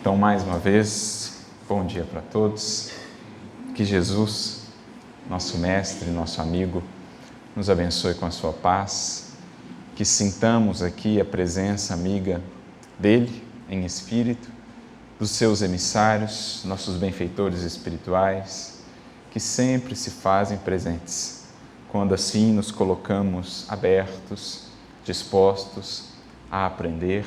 Então, mais uma vez, bom dia para todos. Que Jesus, nosso mestre, nosso amigo, nos abençoe com a sua paz. Que sintamos aqui a presença amiga dele, em espírito, dos seus emissários, nossos benfeitores espirituais, que sempre se fazem presentes, quando assim nos colocamos abertos, dispostos a aprender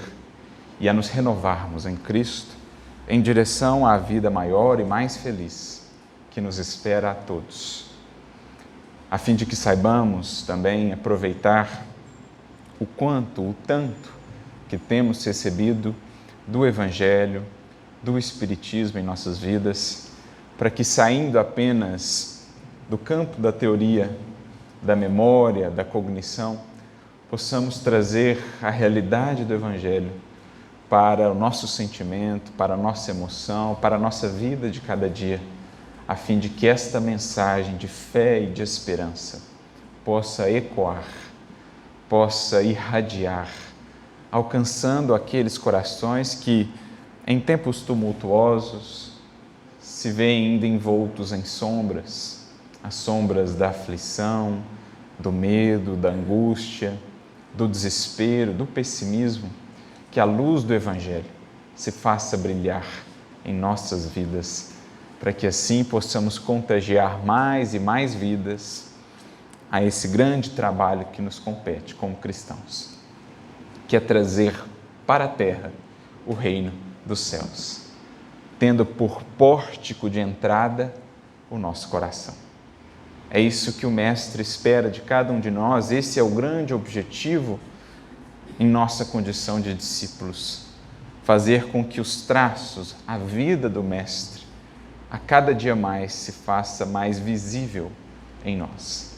e a nos renovarmos em Cristo, em direção à vida maior e mais feliz que nos espera a todos, a fim de que saibamos também aproveitar o tanto que temos recebido do Evangelho, do Espiritismo em nossas vidas, para que, saindo apenas do campo da teoria, da memória, da cognição, possamos trazer a realidade do Evangelho para o nosso sentimento, para a nossa emoção, para a nossa vida de cada dia, a fim de que esta mensagem de fé e de esperança possa ecoar, possa irradiar, alcançando aqueles corações que, em tempos tumultuosos, se veem ainda envoltos em sombras, as sombras da aflição, do medo, da angústia, do desespero, do pessimismo, que a luz do Evangelho se faça brilhar em nossas vidas, para que assim possamos contagiar mais e mais vidas a esse grande trabalho que nos compete como cristãos, que é trazer para a terra o reino dos céus, tendo por pórtico de entrada o nosso coração. É isso que o Mestre espera de cada um de nós, esse é o grande objetivo em nossa condição de discípulos, fazer com que os traços, a vida do Mestre, a cada dia mais se faça mais visível em nós.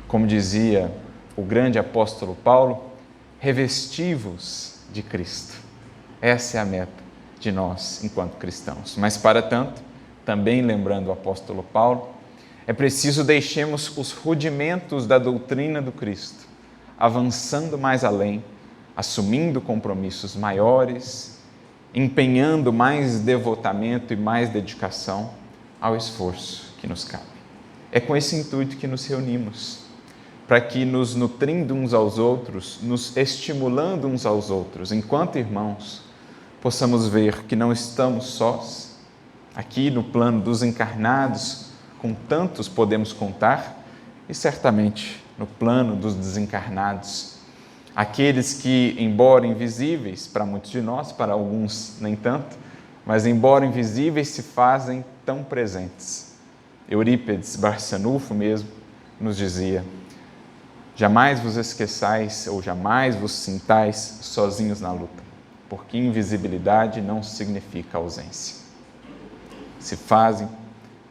Como dizia o grande apóstolo Paulo, revesti-vos de Cristo. Essa é a meta de nós enquanto cristãos. Mas, para tanto, também lembrando o apóstolo Paulo, é preciso deixemos os rudimentos da doutrina do Cristo, avançando mais além, assumindo compromissos maiores, empenhando mais devotamento e mais dedicação ao esforço que nos cabe. É com esse intuito que nos reunimos, para que, nos nutrindo uns aos outros, nos estimulando uns aos outros, enquanto irmãos, possamos ver que não estamos sós. Aqui no plano dos encarnados, com tantos podemos contar, e certamente no plano dos desencarnados, aqueles que, embora invisíveis para muitos de nós, para alguns nem tanto, mas embora invisíveis se fazem tão presentes. Eurípides Barçanufo mesmo nos dizia: jamais vos esqueçais ou jamais vos sintais sozinhos na luta, porque invisibilidade não significa ausência. Se fazem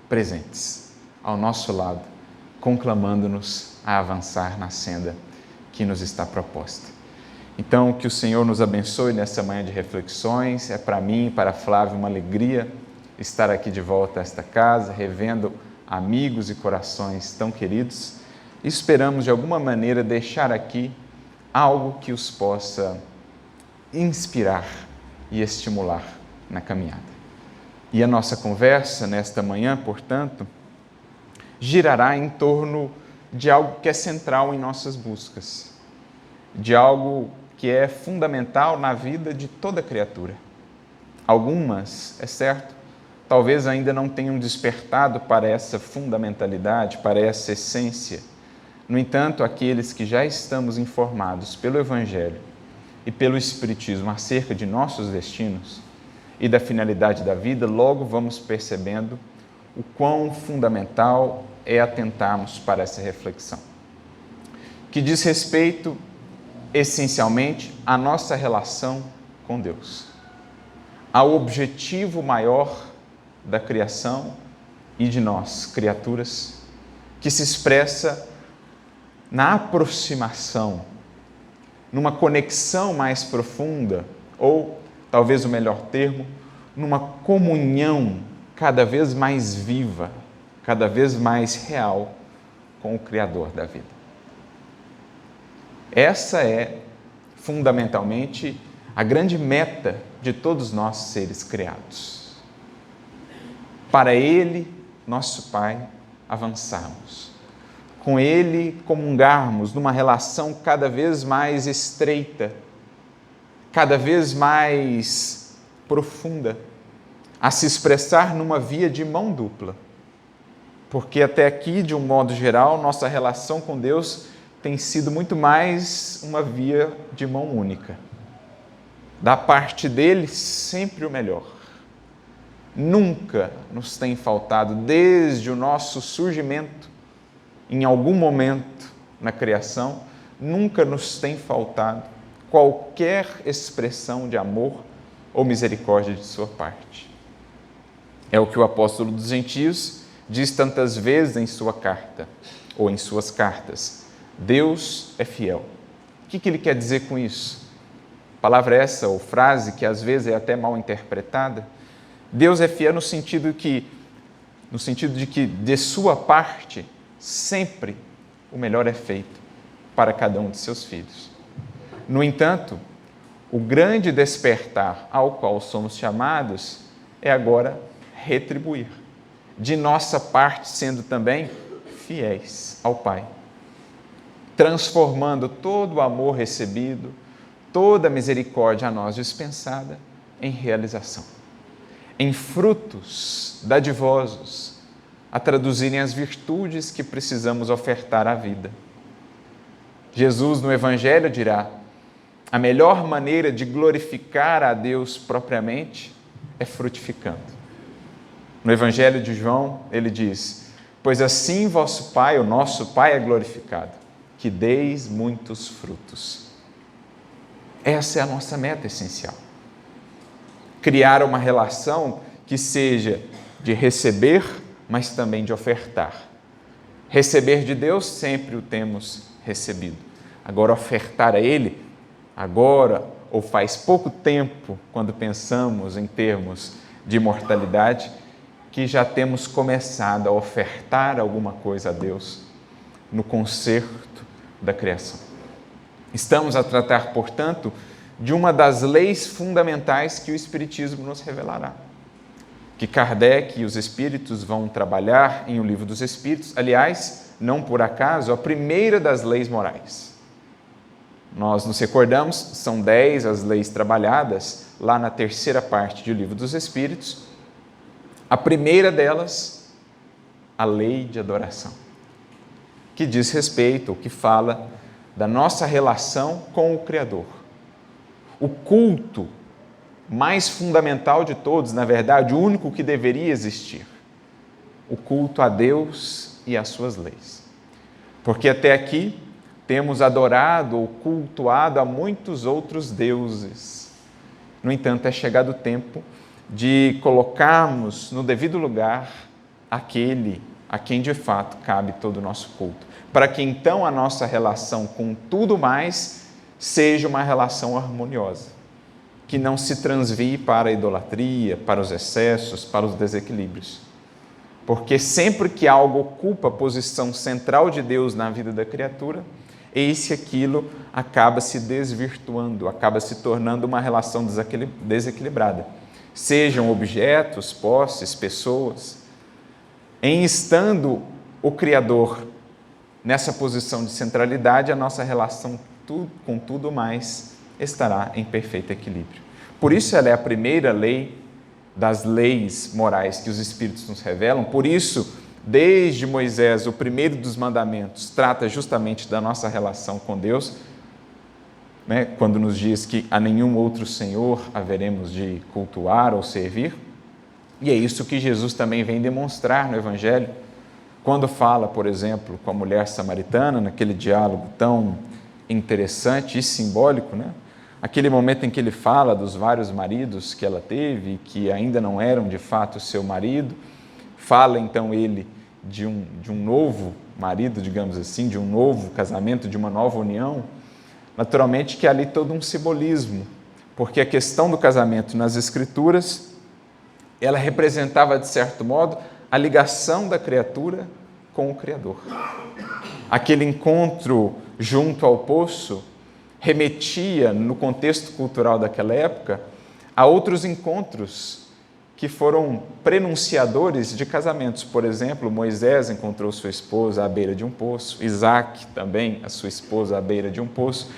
presentes ao nosso lado, conclamando-nos a avançar na senda que nos está proposta. Então, que o Senhor nos abençoe nessa manhã de reflexões. É para mim e para Flávio uma alegria estar aqui de volta a esta casa, revendo amigos e corações tão queridos. Esperamos, de alguma maneira, deixar aqui algo que os possa inspirar e estimular na caminhada. E a nossa conversa nesta manhã, portanto, girará em torno de algo que é central em nossas buscas, de algo que é fundamental na vida de toda criatura. Algumas, é certo, talvez ainda não tenham despertado para essa fundamentalidade, para essa essência. No entanto, aqueles que já estamos informados pelo Evangelho e pelo Espiritismo acerca de nossos destinos e da finalidade da vida, logo vamos percebendo o quão fundamental é atentarmos para essa reflexão, que diz respeito, essencialmente, à nossa relação com Deus, ao objetivo maior da criação e de nós, criaturas, que se expressa na aproximação, numa conexão mais profunda, ou, talvez o melhor termo, numa comunhão cada vez mais viva, cada vez mais real com o Criador da vida. Essa é, fundamentalmente, a grande meta de todos nós seres criados. Para Ele, nosso Pai, avançarmos. Com Ele, comungarmos numa relação cada vez mais estreita, cada vez mais profunda, a se expressar numa via de mão dupla. Porque até aqui, de um modo geral, nossa relação com Deus tem sido muito mais uma via de mão única. Da parte dele, sempre o melhor. Nunca nos tem faltado, desde o nosso surgimento, em algum momento na criação, nunca nos tem faltado qualquer expressão de amor ou misericórdia de sua parte. É o que o apóstolo dos gentios diz tantas vezes em sua carta, ou em suas cartas. Deus é fiel. O que ele quer dizer com isso? Palavra essa, ou frase, que às vezes é até mal interpretada. Deus é fiel no sentido de que, de sua parte, sempre o melhor é feito para cada um de seus filhos. No entanto, o grande despertar ao qual somos chamados é agora retribuir, de nossa parte sendo também fiéis ao Pai, transformando todo o amor recebido, toda a misericórdia a nós dispensada em realização, em frutos dadivosos, a traduzirem as virtudes que precisamos ofertar à vida. Jesus no Evangelho dirá: a melhor maneira de glorificar a Deus propriamente é frutificando. No Evangelho de João, ele diz: pois assim vosso Pai, o nosso Pai, é glorificado, que deis muitos frutos. Essa é a nossa meta essencial. Criar uma relação que seja de receber, mas também de ofertar. Receber de Deus, sempre o temos recebido. Agora, ofertar a Ele, agora, ou faz pouco tempo, quando pensamos em termos de imortalidade, que já temos começado a ofertar alguma coisa a Deus no concerto da criação. Estamos a tratar, portanto, de uma das leis fundamentais que o Espiritismo nos revelará, que Kardec e os Espíritos vão trabalhar em O Livro dos Espíritos, aliás, não por acaso, a primeira das leis morais. Nós nos recordamos, são 10 as leis trabalhadas lá na terceira parte de O Livro dos Espíritos. A primeira delas, a lei de adoração, que diz respeito, ou que fala da nossa relação com o Criador. O culto mais fundamental de todos, na verdade, o único que deveria existir. O culto a Deus e às suas leis. Porque até aqui temos adorado ou cultuado a muitos outros deuses. No entanto, é chegado o tempo de colocarmos no devido lugar aquele a quem de fato cabe todo o nosso culto, para que então a nossa relação com tudo mais seja uma relação harmoniosa, que não se transvie para a idolatria, para os excessos, para os desequilíbrios. Porque sempre que algo ocupa a posição central de Deus na vida da criatura, esse aquilo acaba se desvirtuando, acaba se tornando uma relação desequilibrada. Sejam objetos, posses, pessoas. Em estando o Criador nessa posição de centralidade, a nossa relação com tudo mais estará em perfeito equilíbrio. Por isso ela é a primeira lei das leis morais que os Espíritos nos revelam. Por isso, desde Moisés, o primeiro dos mandamentos trata justamente da nossa relação com Deus, né? Quando nos diz que a nenhum outro Senhor haveremos de cultuar ou servir. E é isso que Jesus também vem demonstrar no Evangelho, quando fala, por exemplo, com a mulher samaritana, naquele diálogo tão interessante e simbólico, né? Aquele momento em que ele fala dos vários maridos que ela teve, que ainda não eram de fato seu marido, fala então ele de um novo marido, digamos assim, de um novo casamento, de uma nova união. Naturalmente que há ali todo um simbolismo, porque a questão do casamento nas Escrituras, ela representava, de certo modo, a ligação da criatura com o Criador. Aquele encontro junto ao poço remetia, no contexto cultural daquela época, a outros encontros que foram prenunciadores de casamentos. Por exemplo, Moisés encontrou sua esposa à beira de um poço, Isaac também, a sua esposa à beira de um poço.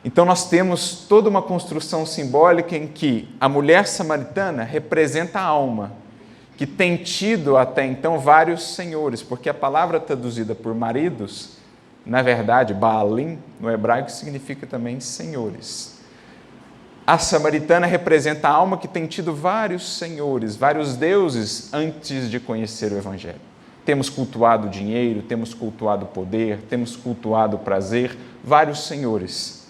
Então nós temos toda uma construção simbólica em que a mulher samaritana representa a alma, que tem tido até então vários senhores, porque a palavra traduzida por maridos, na verdade, Baalim, no hebraico, significa também senhores. A samaritana representa a alma que tem tido vários senhores, vários deuses antes de conhecer o Evangelho. Temos cultuado o dinheiro, temos cultuado o poder, temos cultuado o prazer, vários senhores.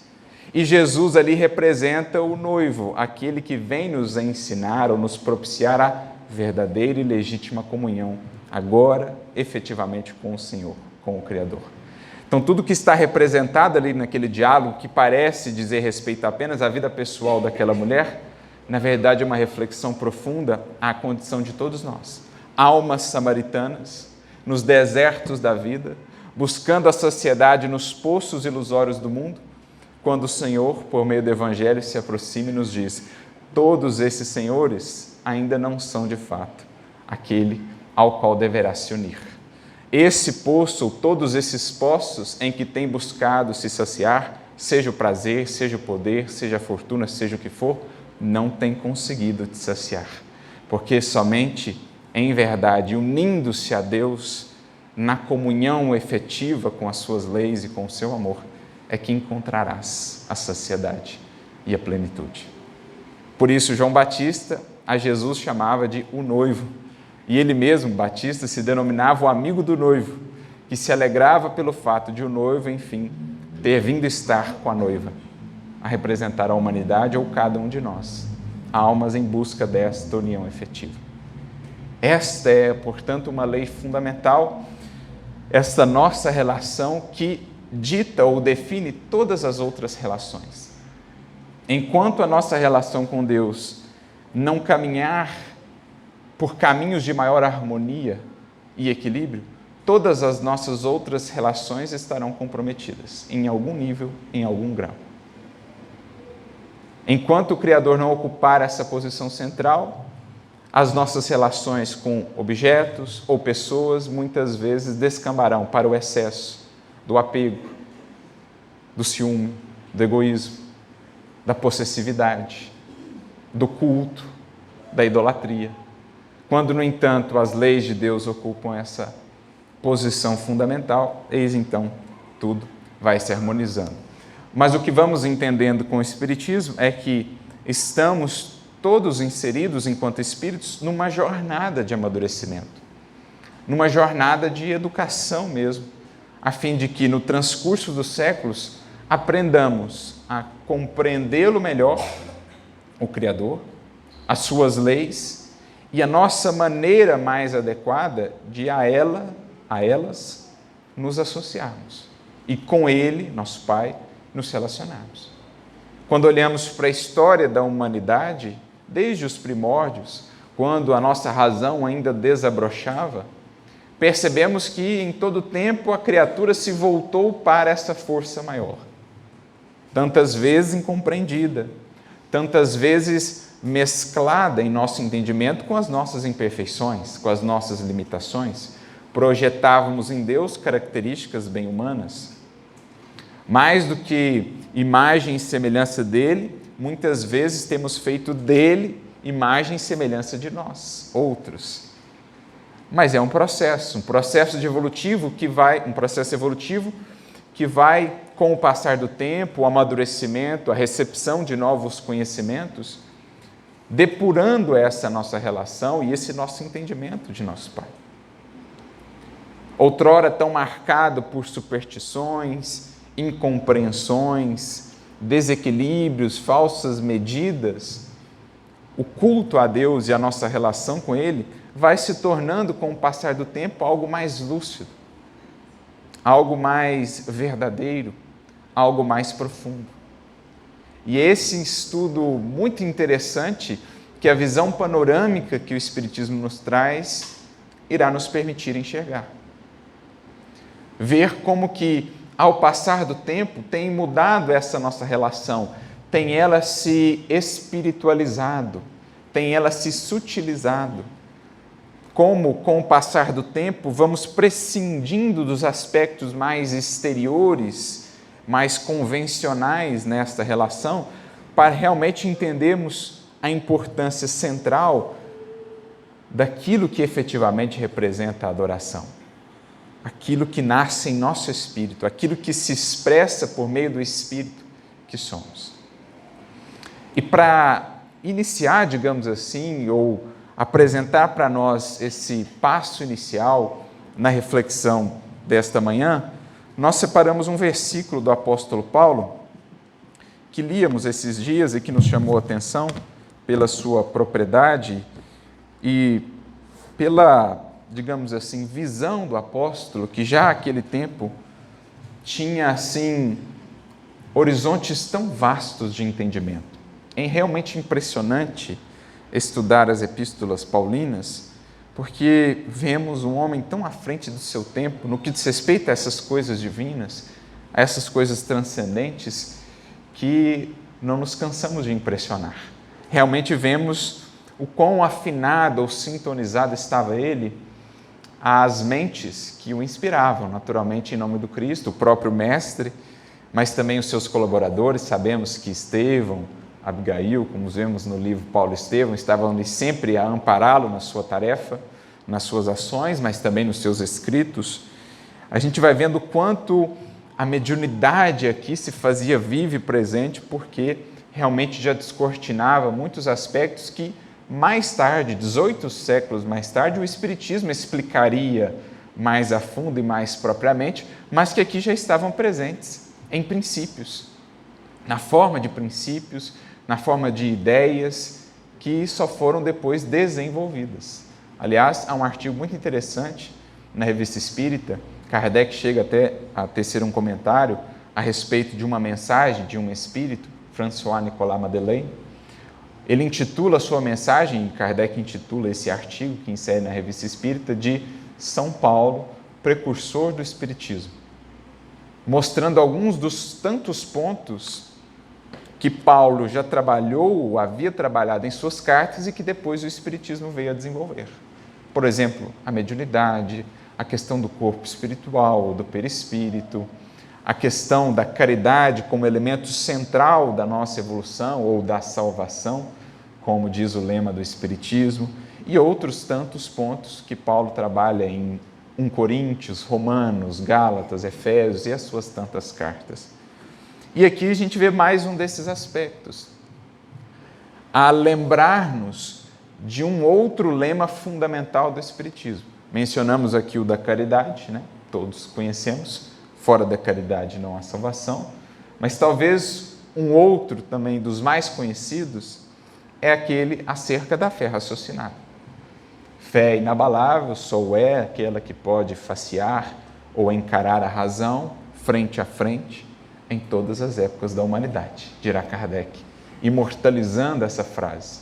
E Jesus ali representa o noivo, aquele que vem nos ensinar ou nos propiciar a verdadeira e legítima comunhão, agora, efetivamente, com o Senhor, com o Criador. Então, tudo que está representado ali naquele diálogo, que parece dizer respeito apenas à vida pessoal daquela mulher, na verdade é uma reflexão profunda à condição de todos nós. Almas samaritanas, nos desertos da vida, buscando a saciedade nos poços ilusórios do mundo, quando o Senhor, por meio do Evangelho, se aproxima e nos diz: todos esses senhores ainda não são de fato aquele ao qual deverá se unir. Esse poço, ou todos esses poços em que tem buscado se saciar, seja o prazer, seja o poder, seja a fortuna, seja o que for, não tem conseguido te saciar. Porque somente, em verdade, unindo-se a Deus, na comunhão efetiva com as suas leis e com o seu amor, é que encontrarás a saciedade e a plenitude. Por isso, João Batista a Jesus chamava de o noivo. E ele mesmo, Batista, se denominava o amigo do noivo, que se alegrava pelo fato de o noivo, enfim, ter vindo estar com a noiva, a representar a humanidade ou cada um de nós, almas em busca desta união efetiva. Esta é, portanto, uma lei fundamental, esta nossa relação que dita ou define todas as outras relações. Enquanto a nossa relação com Deus não caminhar por caminhos de maior harmonia e equilíbrio, todas as nossas outras relações estarão comprometidas, em algum nível, em algum grau. Enquanto o Criador não ocupar essa posição central, as nossas relações com objetos ou pessoas muitas vezes descambarão para o excesso do apego, do ciúme, do egoísmo, da possessividade, do culto, da idolatria. Quando, no entanto, as leis de Deus ocupam essa posição fundamental, eis então tudo vai se harmonizando. Mas o que vamos entendendo com o Espiritismo é que estamos todos inseridos, enquanto espíritos, numa jornada de amadurecimento, numa jornada de educação mesmo, a fim de que, no transcurso dos séculos, aprendamos a compreendê-lo melhor, o Criador, as suas leis, e a nossa maneira mais adequada de a elas nos associarmos e com Ele, nosso Pai, nos relacionarmos. Quando olhamos para a história da humanidade, desde os primórdios, quando a nossa razão ainda desabrochava, percebemos que em todo tempo a criatura se voltou para essa força maior, tantas vezes incompreendida, tantas vezes mesclada em nosso entendimento com as nossas imperfeições, com as nossas limitações. Projetávamos em Deus características bem humanas. Mais do que imagem e semelhança dele, muitas vezes temos feito dele imagem e semelhança de nós, outros. Mas é um processo evolutivo que vai com o passar do tempo, o amadurecimento, a recepção de novos conhecimentos, depurando essa nossa relação e esse nosso entendimento de nosso Pai. Outrora tão marcado por superstições, incompreensões, desequilíbrios, falsas medidas, o culto a Deus e a nossa relação com Ele vai se tornando, com o passar do tempo, algo mais lúcido, algo mais verdadeiro, algo mais profundo. E esse estudo muito interessante, que a visão panorâmica que o Espiritismo nos traz, irá nos permitir enxergar. Ver como que ao passar do tempo, tem mudado essa nossa relação, tem ela se espiritualizado, tem ela se sutilizado. Como, com o passar do tempo, vamos prescindindo dos aspectos mais exteriores, mais convencionais nesta relação, para realmente entendermos a importância central daquilo que efetivamente representa a adoração. Aquilo que nasce em nosso espírito, aquilo que se expressa por meio do espírito que somos. E para iniciar, digamos assim, ou apresentar para nós esse passo inicial na reflexão desta manhã, nós separamos um versículo do apóstolo Paulo, que líamos esses dias e que nos chamou a atenção pela sua propriedade e pela, digamos assim, visão do apóstolo, que já naquele tempo tinha, assim, horizontes tão vastos de entendimento. É realmente impressionante estudar as epístolas paulinas, porque vemos um homem tão à frente do seu tempo, no que diz respeito a essas coisas divinas, a essas coisas transcendentes, que não nos cansamos de impressionar. Realmente vemos o quão afinado ou sintonizado estava ele às mentes que o inspiravam, naturalmente em nome do Cristo, o próprio Mestre, mas também os seus colaboradores. Sabemos que Estevão, Abigail, como vemos no livro Paulo e Estevão, estavam ali sempre a ampará-lo na sua tarefa, nas suas ações, mas também nos seus escritos. A gente vai vendo quanto a mediunidade aqui se fazia viva e presente, porque realmente já descortinava muitos aspectos que mais tarde, 18 séculos mais tarde, o Espiritismo explicaria mais a fundo e mais propriamente, mas que aqui já estavam presentes em princípios, na forma de princípios, na forma de ideias que só foram depois desenvolvidas. Aliás, há um artigo muito interessante na Revista Espírita. Kardec chega até a tecer um comentário a respeito de uma mensagem de um espírito, François Nicolas Madeleine. Ele intitula a sua mensagem, Kardec intitula esse artigo que insere na Revista Espírita, de São Paulo, precursor do Espiritismo, mostrando alguns dos tantos pontos que Paulo já trabalhou, havia trabalhado em suas cartas e que depois o Espiritismo veio a desenvolver. Por exemplo, a mediunidade, a questão do corpo espiritual, do perispírito, a questão da caridade como elemento central da nossa evolução ou da salvação, como diz o lema do Espiritismo, e outros tantos pontos que Paulo trabalha em 1 Coríntios, Romanos, Gálatas, Efésios e as suas tantas cartas. E aqui a gente vê mais um desses aspectos, a lembrar-nos de um outro lema fundamental do Espiritismo. Mencionamos aqui o da caridade, né? Todos conhecemos, fora da caridade não há salvação, mas talvez um outro também dos mais conhecidos é aquele acerca da fé raciocinada. Fé inabalável só é aquela que pode facear ou encarar a razão frente a frente em todas as épocas da humanidade, dirá Kardec, imortalizando essa frase,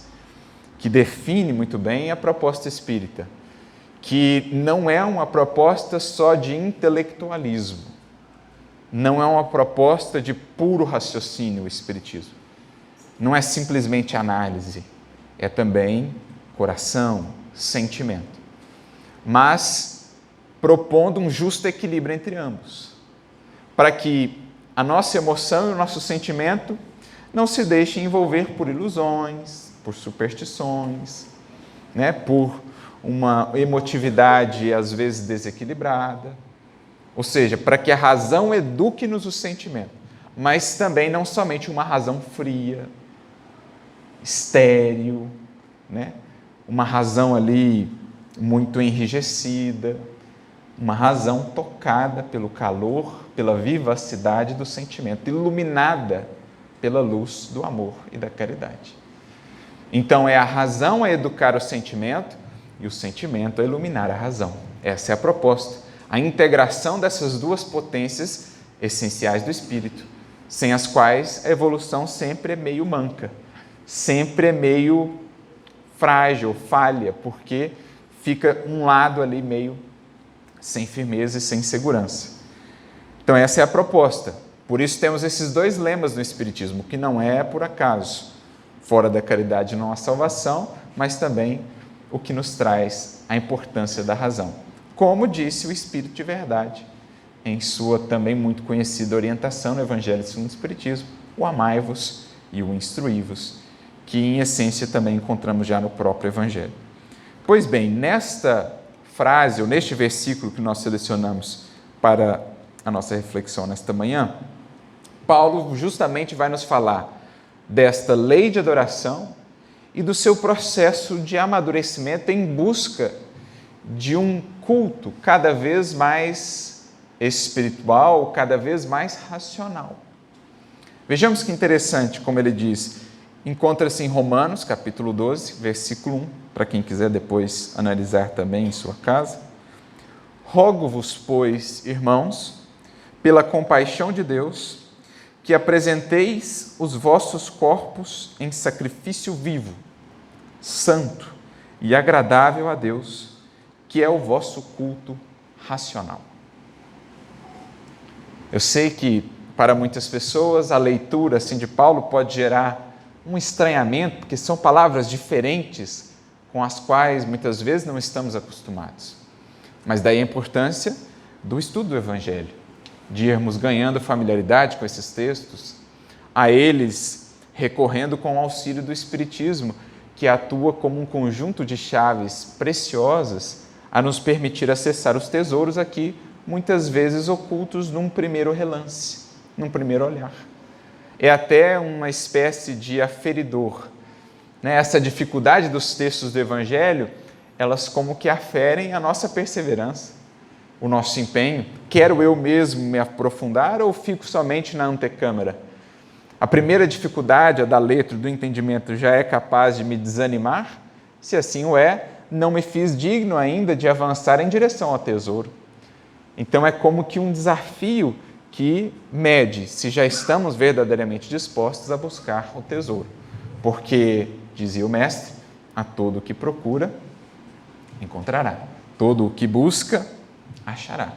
que define muito bem a proposta espírita, que não é uma proposta só de intelectualismo, não é uma proposta de puro raciocínio o espiritismo, não é simplesmente análise, é também coração, sentimento, mas propondo um justo equilíbrio entre ambos, para que a nossa emoção e o nosso sentimento não se deixem envolver por ilusões, por superstições, né? Por uma emotividade às vezes desequilibrada. Ou seja, para que a razão eduque-nos o sentimento, mas também não somente uma razão fria, estéril, né? Uma razão ali muito enrijecida, uma razão tocada pelo calor, pela vivacidade do sentimento, iluminada pela luz do amor e da caridade. Então, é a razão a educar o sentimento e o sentimento a iluminar a razão. Essa é a proposta, a integração dessas duas potências essenciais do espírito, sem as quais a evolução sempre é meio manca, sempre é meio frágil, falha, porque fica um lado ali meio sem firmeza e sem segurança. Então essa é a proposta. Por isso temos esses dois lemas no Espiritismo, que não é por acaso. Fora da caridade não há salvação, mas também o que nos traz a importância da razão. Como disse o Espírito de Verdade, em sua também muito conhecida orientação no Evangelho segundo o Espiritismo, o amai-vos e o instruí-vos, que em essência também encontramos já no próprio Evangelho. Pois bem, nesta frase, ou neste versículo que nós selecionamos para a nossa reflexão nesta manhã, Paulo justamente vai nos falar desta lei de adoração e do seu processo de amadurecimento em busca de um culto cada vez mais espiritual, cada vez mais racional. Vejamos que interessante, como ele diz, encontra-se em Romanos, capítulo 12, versículo 1, para quem quiser depois analisar também em sua casa. Rogo-vos, pois, irmãos, pela compaixão de Deus, que apresenteis os vossos corpos em sacrifício vivo, santo e agradável a Deus, que é o vosso culto racional. Eu sei que para muitas pessoas a leitura assim de Paulo pode gerar um estranhamento, porque são palavras diferentes com as quais muitas vezes não estamos acostumados. Mas daí a importância do estudo do Evangelho, de irmos ganhando familiaridade com esses textos, a eles recorrendo com o auxílio do Espiritismo, que atua como um conjunto de chaves preciosas a nos permitir acessar os tesouros aqui, muitas vezes ocultos num primeiro relance, num primeiro olhar. É até uma espécie de aferidor. Essa dificuldade dos textos do Evangelho, elas como que aferem a nossa perseverança, o nosso empenho. Quero eu mesmo me aprofundar ou fico somente na antecâmara? A primeira dificuldade, a da letra, do entendimento, já é capaz de me desanimar? Se assim o é, não me fiz digno ainda de avançar em direção ao tesouro. Então é como que um desafio que mede se já estamos verdadeiramente dispostos a buscar o tesouro. Porque, dizia o mestre, a todo o que procura, encontrará. Todo o que busca, achará.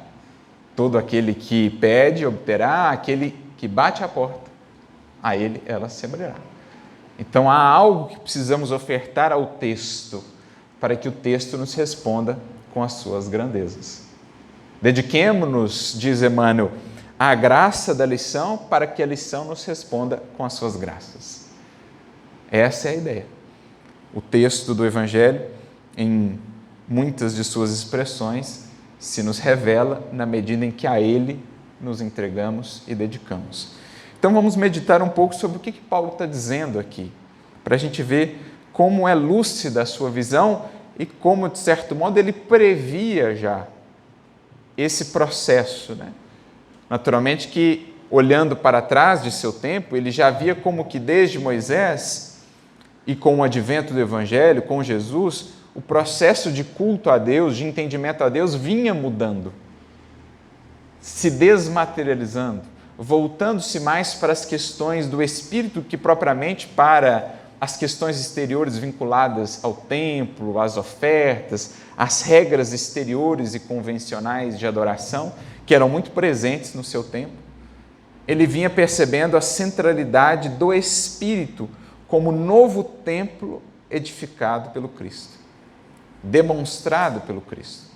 Todo aquele que pede, obterá. Aquele que bate à porta, a ele ela se abrirá. Então há algo que precisamos ofertar ao texto, para que o texto nos responda com as suas grandezas. Dediquemo-nos, diz Emmanuel, à graça da lição, para que a lição nos responda com as suas graças. Essa é a ideia. O texto do Evangelho, em muitas de suas expressões, se nos revela na medida em que a ele nos entregamos e dedicamos. Então vamos meditar um pouco sobre o que Paulo está dizendo aqui, para a gente ver como é lúcida a sua visão e como, de certo modo, ele previa já esse processo. Naturalmente que, olhando para trás de seu tempo, ele já via como que desde Moisés e com o advento do Evangelho, com Jesus, o processo de culto a Deus, de entendimento a Deus, vinha mudando, se desmaterializando, voltando-se mais para as questões do Espírito que propriamente para as questões exteriores vinculadas ao templo, às ofertas, às regras exteriores e convencionais de adoração, que eram muito presentes no seu tempo. Ele vinha percebendo a centralidade do Espírito como novo templo edificado pelo Cristo, demonstrado pelo Cristo.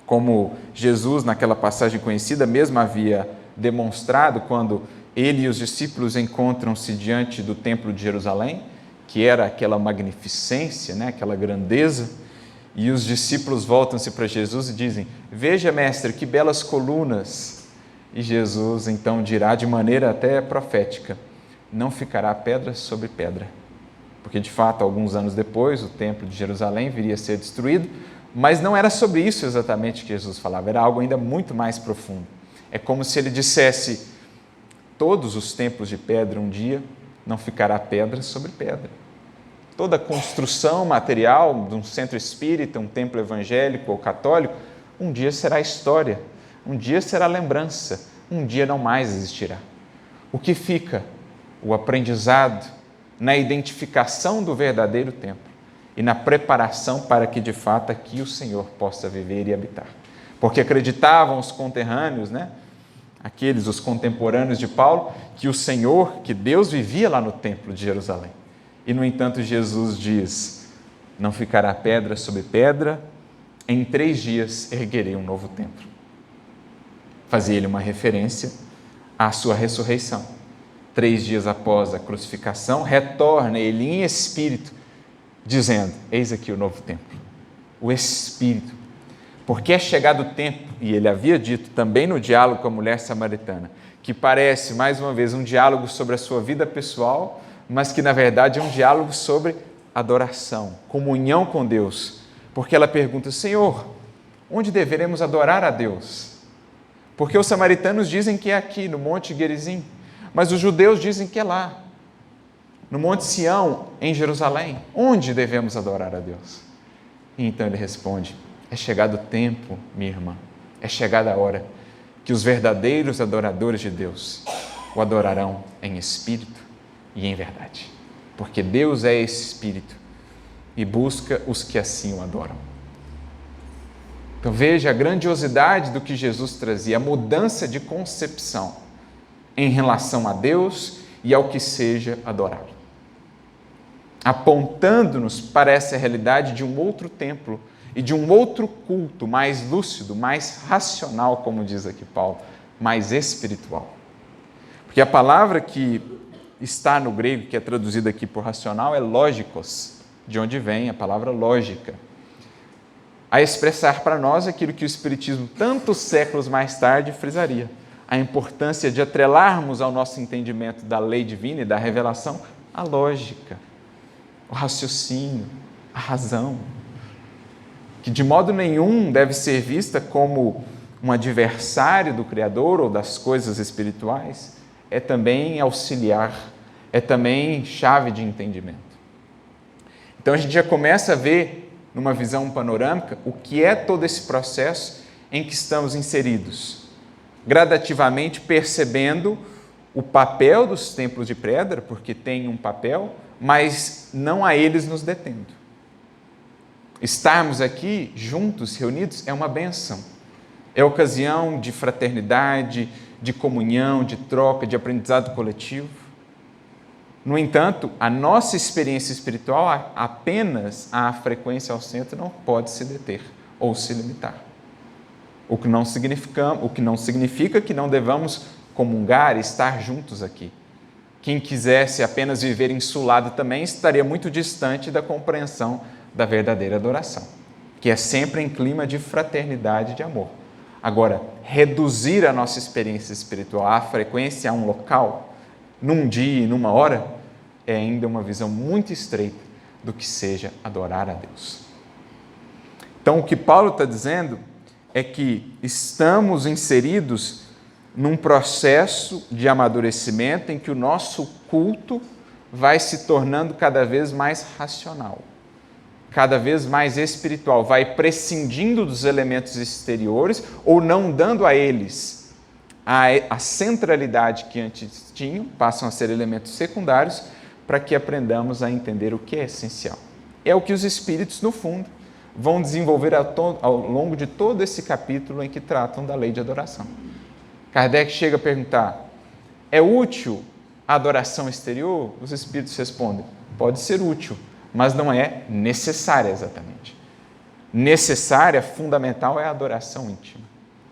Como Jesus, naquela passagem conhecida, mesmo havia demonstrado quando ele e os discípulos encontram-se diante do templo de Jerusalém, que era aquela magnificência, aquela grandeza, e os discípulos voltam-se para Jesus e dizem: veja, mestre, que belas colunas. E Jesus então dirá de maneira até profética: não ficará pedra sobre pedra. Porque de fato, alguns anos depois, o templo de Jerusalém viria a ser destruído, mas não era sobre isso exatamente que Jesus falava, era algo ainda muito mais profundo. É como se ele dissesse: todos os templos de pedra um dia não ficará pedra sobre pedra. Toda construção material de um centro espírita, um templo evangélico ou católico, um dia será história, um dia será lembrança, um dia não mais existirá. O que fica? O aprendizado na identificação do verdadeiro templo e na preparação para que, de fato, aqui o Senhor possa viver e habitar. Porque acreditavam os conterrâneos, aqueles, os contemporâneos de Paulo, que o Senhor, que Deus vivia lá no templo de Jerusalém. E, no entanto, Jesus diz, não ficará pedra sobre pedra, em 3 dias erguerei um novo templo. Fazia ele uma referência à sua ressurreição. 3 dias após a crucificação, retorna ele em espírito, dizendo, eis aqui o novo templo. O espírito. Porque é chegado o tempo, e ele havia dito também no diálogo com a mulher samaritana, que parece, mais uma vez, um diálogo sobre a sua vida pessoal, mas que, na verdade, é um diálogo sobre adoração, comunhão com Deus. Porque ela pergunta, Senhor, onde deveremos adorar a Deus? Porque os samaritanos dizem que é aqui, no Monte Gerizim, mas os judeus dizem que é lá, no Monte Sião, em Jerusalém. Onde devemos adorar a Deus? E então ele responde, é chegado o tempo, minha irmã, é chegada a hora que os verdadeiros adoradores de Deus o adorarão em espírito e em verdade. Porque Deus é esse espírito e busca os que assim o adoram. Então veja a grandiosidade do que Jesus trazia, a mudança de concepção em relação a Deus e ao que seja adorado. Apontando-nos para essa realidade de um outro templo e de um outro culto mais lúcido, mais racional, como diz aqui Paulo, mais espiritual. Porque a palavra que está no grego, que é traduzida aqui por racional, é lógicos, de onde vem a palavra lógica, a expressar para nós aquilo que o Espiritismo, tantos séculos mais tarde, frisaria, a importância de atrelarmos ao nosso entendimento da lei divina e da revelação a lógica, o raciocínio, a razão, que de modo nenhum deve ser vista como um adversário do Criador ou das coisas espirituais, é também auxiliar, é também chave de entendimento. Então a gente já começa a ver, numa visão panorâmica, o que é todo esse processo em que estamos inseridos, gradativamente percebendo o papel dos templos de pedra, porque tem um papel, mas não a eles nos detendo. Estarmos aqui juntos, reunidos, é uma bênção. É ocasião de fraternidade, de comunhão, de troca, de aprendizado coletivo. No entanto, a nossa experiência espiritual, apenas a frequência ao centro, não pode se deter ou se limitar. O que não significa que não devamos comungar, estar juntos aqui. Quem quisesse apenas viver insulado também estaria muito distante da compreensão da verdadeira adoração, que é sempre em clima de fraternidade e de amor. Agora, reduzir a nossa experiência espiritual à frequência a um local, num dia e numa hora, é ainda uma visão muito estreita do que seja adorar a Deus. Então, o que Paulo está dizendo é que estamos inseridos num processo de amadurecimento em que o nosso culto vai se tornando cada vez mais racional, cada vez mais espiritual, vai prescindindo dos elementos exteriores ou não dando a eles a centralidade que antes tinham, passam a ser elementos secundários, para que aprendamos a entender o que é essencial. É o que os Espíritos, no fundo, vão desenvolver ao longo de todo esse capítulo em que tratam da lei de adoração. Kardec chega a perguntar, é útil a adoração exterior? Os Espíritos respondem, pode ser útil, mas não é necessária exatamente. Necessária, fundamental, é a adoração íntima,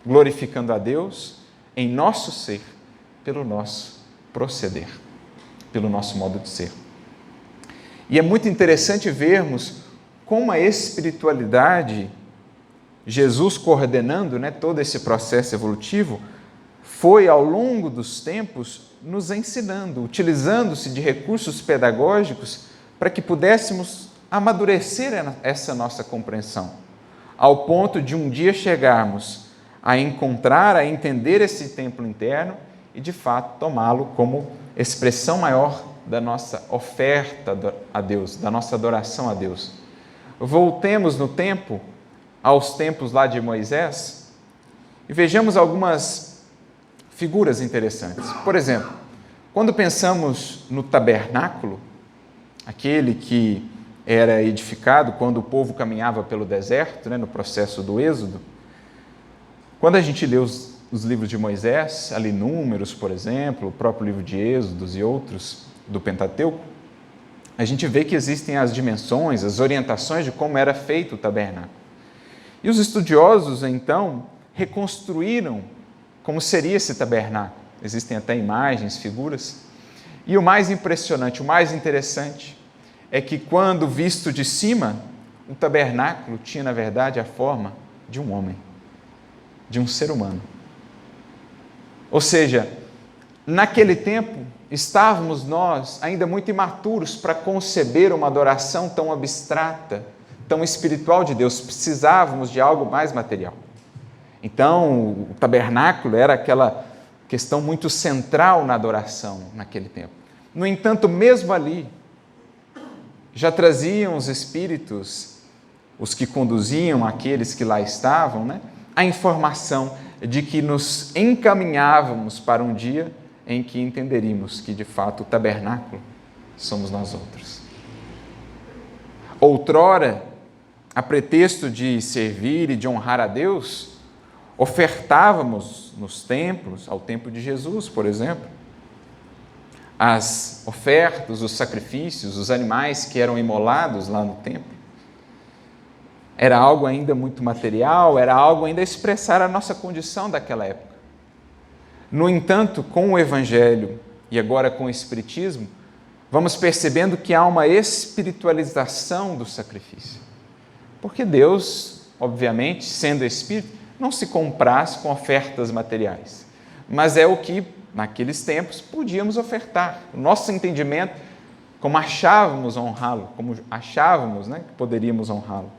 glorificando a Deus em nosso ser, pelo nosso proceder, pelo nosso modo de ser. E é muito interessante vermos como a espiritualidade, Jesus coordenando, todo esse processo evolutivo, foi ao longo dos tempos nos ensinando, utilizando-se de recursos pedagógicos para que pudéssemos amadurecer essa nossa compreensão, ao ponto de um dia chegarmos a encontrar, a entender esse templo interno e, de fato, tomá-lo como expressão maior da nossa oferta a Deus, da nossa adoração a Deus. Voltemos no tempo, aos tempos lá de Moisés, e vejamos algumas figuras interessantes. Por exemplo, quando pensamos no tabernáculo, aquele que era edificado quando o povo caminhava pelo deserto, no processo do Êxodo, quando a gente lê os livros de Moisés, ali Números, por exemplo, o próprio livro de Êxodos e outros do Pentateuco, a gente vê que existem as dimensões, as orientações de como era feito o tabernáculo. E os estudiosos, então, reconstruíram como seria esse tabernáculo. Existem até imagens, figuras. E o mais impressionante, o mais interessante, é que quando visto de cima, o tabernáculo tinha, na verdade, a forma de um homem, de um ser humano. Ou seja, naquele tempo, estávamos nós ainda muito imaturos para conceber uma adoração tão abstrata, tão espiritual de Deus. Precisávamos de algo mais material. Então, o tabernáculo era aquela questão muito central na adoração naquele tempo. No entanto, mesmo ali, já traziam os espíritos, os que conduziam aqueles que lá estavam, né, a informação de que nos encaminhávamos para um dia em que entenderíamos que, de fato, o tabernáculo somos nós outros. Outrora, a pretexto de servir e de honrar a Deus, ofertávamos nos templos, ao templo de Jesus, por exemplo, as ofertas, os sacrifícios, os animais que eram imolados lá no templo. Era algo ainda muito material, era algo ainda a expressar a nossa condição daquela época. No entanto, com o Evangelho e agora com o Espiritismo, vamos percebendo que há uma espiritualização do sacrifício. Porque Deus, obviamente, sendo Espírito, não se compraz com ofertas materiais, mas é o que, naqueles tempos, podíamos ofertar. O nosso entendimento, como achávamos honrá-lo, como achávamos, né, que poderíamos honrá-lo.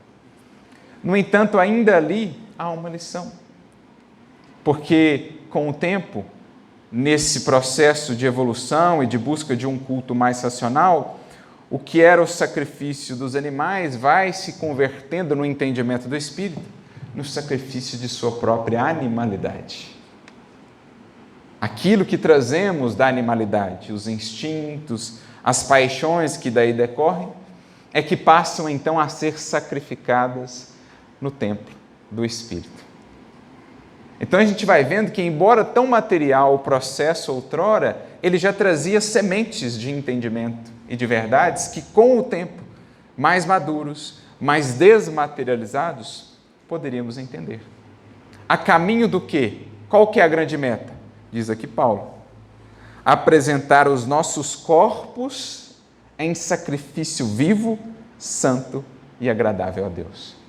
No entanto, ainda ali há uma lição, porque com o tempo, nesse processo de evolução e de busca de um culto mais racional, o que era o sacrifício dos animais vai se convertendo no entendimento do Espírito, no sacrifício de sua própria animalidade. Aquilo que trazemos da animalidade, os instintos, as paixões que daí decorrem, é que passam então a ser sacrificadas no templo do Espírito. Então a gente vai vendo que, embora tão material o processo outrora, ele já trazia sementes de entendimento e de verdades que, com o tempo, mais maduros, mais desmaterializados, poderíamos entender. A caminho do quê? Qual que é a grande meta? Diz aqui Paulo: apresentar os nossos corpos em sacrifício vivo, santo e agradável a Deus.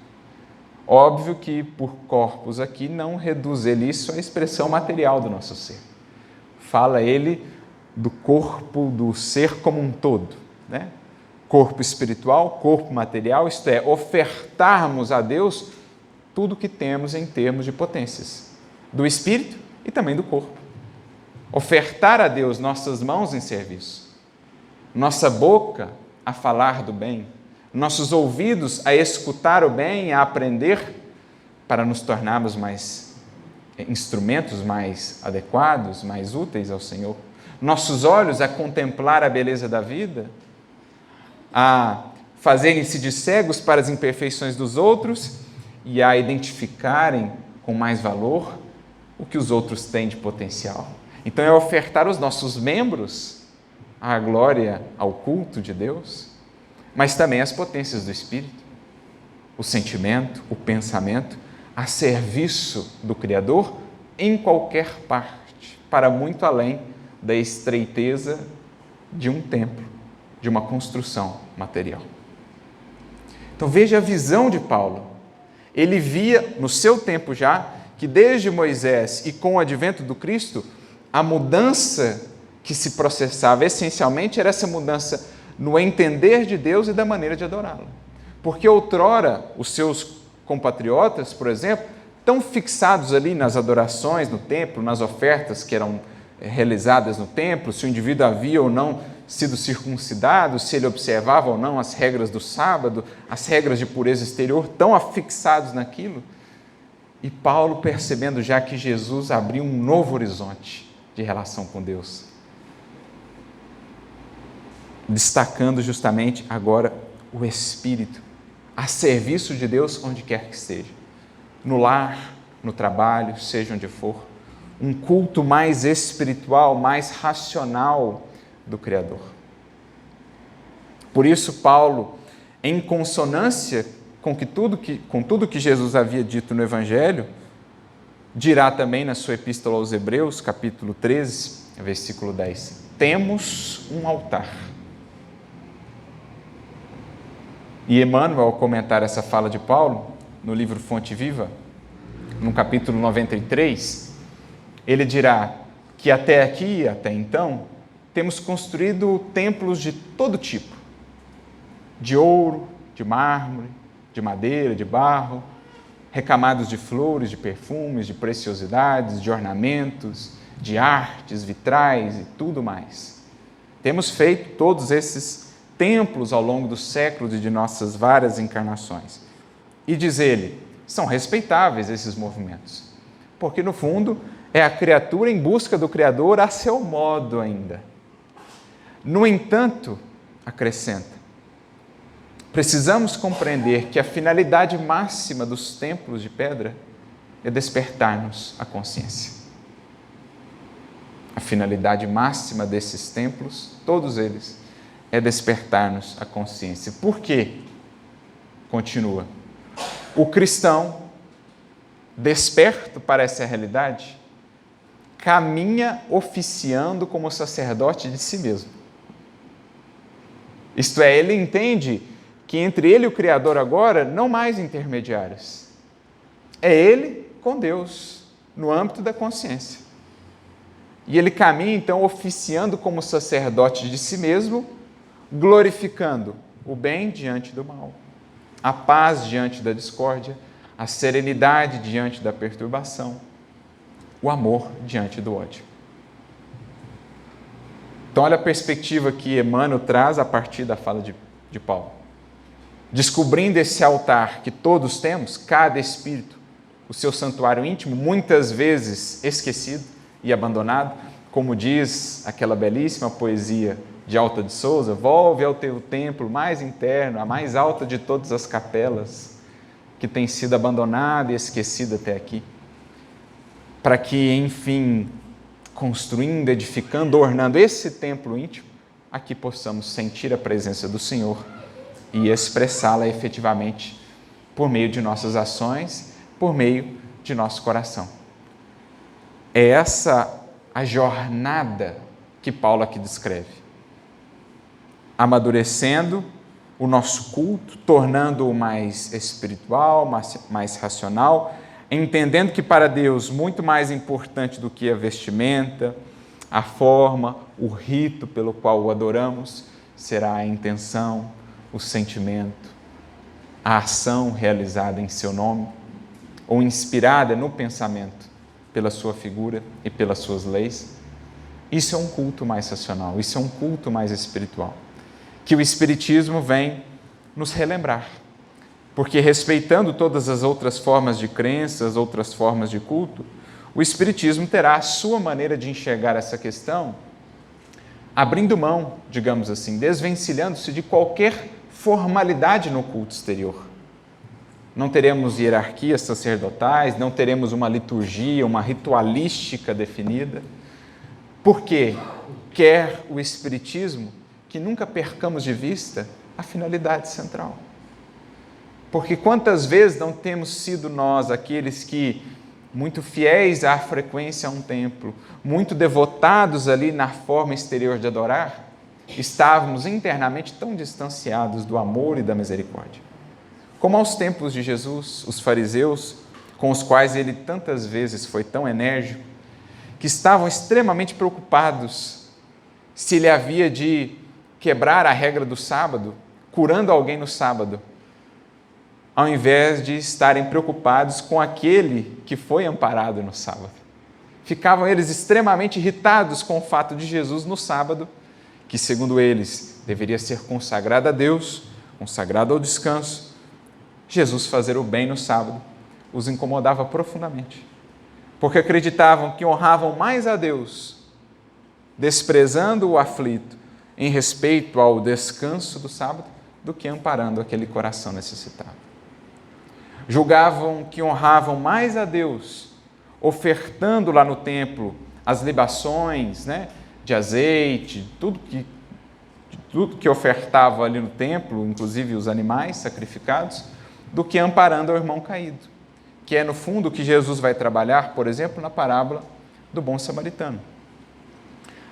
Óbvio que por corpos aqui não reduz ele isso à expressão material do nosso ser. Fala ele do corpo, do ser como um todo, né? Corpo espiritual, corpo material, isto é, ofertarmos a Deus tudo o que temos em termos de potências, do espírito e também do corpo. Ofertar a Deus nossas mãos em serviço, nossa boca a falar do bem, nossos ouvidos a escutar o bem, a aprender, para nos tornarmos mais instrumentos mais adequados, mais úteis ao Senhor. Nossos olhos a contemplar a beleza da vida, a fazerem-se de cegos para as imperfeições dos outros e a identificarem com mais valor o que os outros têm de potencial. Então é ofertar os nossos membros à glória, ao culto de Deus, mas também as potências do Espírito, o sentimento, o pensamento, a serviço do Criador em qualquer parte, para muito além da estreiteza de um templo, de uma construção material. Então veja a visão de Paulo. Ele via, no seu tempo já, que desde Moisés e com o advento do Cristo, a mudança que se processava essencialmente era essa mudança no entender de Deus e da maneira de adorá-lo. Porque outrora, os seus compatriotas, por exemplo, tão fixados ali nas adorações no templo, nas ofertas que eram realizadas no templo, se o indivíduo havia ou não sido circuncidado, se ele observava ou não as regras do sábado, as regras de pureza exterior, tão afixados naquilo. E Paulo, percebendo já que Jesus abriu um novo horizonte de relação com Deus, destacando justamente agora o Espírito, a serviço de Deus onde quer que esteja, no lar, no trabalho, seja onde for, um culto mais espiritual, mais racional do Criador. Por isso, Paulo, em consonância com tudo que Jesus havia dito no Evangelho, dirá também na sua epístola aos Hebreus, capítulo 13, versículo 10, temos um altar. E Emmanuel, ao comentar essa fala de Paulo, no livro Fonte Viva, no capítulo 93, ele dirá que até aqui, até então, temos construído templos de todo tipo, de ouro, de mármore, de madeira, de barro, recamados de flores, de perfumes, de preciosidades, de ornamentos, de artes, vitrais e tudo mais. Temos feito todos esses templos ao longo dos séculos e de nossas várias encarnações. E diz ele, são respeitáveis esses movimentos, porque no fundo é a criatura em busca do Criador a seu modo ainda. No entanto, acrescenta, precisamos compreender que a finalidade máxima dos templos de pedra é despertar-nos a consciência. A finalidade máxima desses templos, todos eles, é despertar-nos a consciência. Por quê? Continua. O cristão, desperto para essa realidade, caminha oficiando como sacerdote de si mesmo. Isto é, ele entende que entre ele e o Criador agora, não mais intermediários. É ele com Deus, no âmbito da consciência. E ele caminha, então, oficiando como sacerdote de si mesmo, glorificando o bem diante do mal, a paz diante da discórdia, a serenidade diante da perturbação, o amor diante do ódio. Então, olha a perspectiva que Emmanuel traz a partir da fala de Paulo. Descobrindo esse altar que todos temos, cada espírito, o seu santuário íntimo, muitas vezes esquecido e abandonado, como diz aquela belíssima poesia de Alta de Souza, volve ao teu templo mais interno, a mais alta de todas as capelas, que tem sido abandonada e esquecida até aqui, para que, enfim, construindo, edificando, ornando esse templo íntimo, aqui possamos sentir a presença do Senhor e expressá-la efetivamente por meio de nossas ações, por meio de nosso coração. É essa a jornada que Paulo aqui descreve. Amadurecendo o nosso culto, tornando-o mais espiritual, mais racional, entendendo que para Deus muito mais importante do que a vestimenta, a forma, o rito pelo qual o adoramos, será a intenção, o sentimento, a ação realizada em seu nome, ou inspirada no pensamento pela sua figura e pelas suas leis. Isso é um culto mais racional, isso é um culto mais espiritual, que o Espiritismo vem nos relembrar, porque respeitando todas as outras formas de crenças, outras formas de culto, o Espiritismo terá a sua maneira de enxergar essa questão, abrindo mão, digamos assim, desvencilhando-se de qualquer formalidade no culto exterior. Não teremos hierarquias sacerdotais, não teremos uma liturgia, uma ritualística definida, porque quer o Espiritismo que nunca percamos de vista a finalidade central. Porque quantas vezes não temos sido nós aqueles que, muito fiéis à frequência a um templo, muito devotados ali na forma exterior de adorar, estávamos internamente tão distanciados do amor e da misericórdia. Como aos tempos de Jesus, os fariseus, com os quais ele tantas vezes foi tão enérgico, que estavam extremamente preocupados se ele havia de quebrar a regra do sábado, curando alguém no sábado, ao invés de estarem preocupados com aquele que foi amparado no sábado. Ficavam eles extremamente irritados com o fato de Jesus no sábado, que segundo eles deveria ser consagrado a Deus, consagrado ao descanso, Jesus fazer o bem no sábado os incomodava profundamente, porque acreditavam que honravam mais a Deus, desprezando o aflito em respeito ao descanso do sábado, do que amparando aquele coração necessitado. Julgavam que honravam mais a Deus, ofertando lá no templo as libações, né, de azeite, tudo que ofertava ali no templo, inclusive os animais sacrificados, do que amparando ao irmão caído, que é, no fundo, o que Jesus vai trabalhar, por exemplo, na parábola do bom samaritano.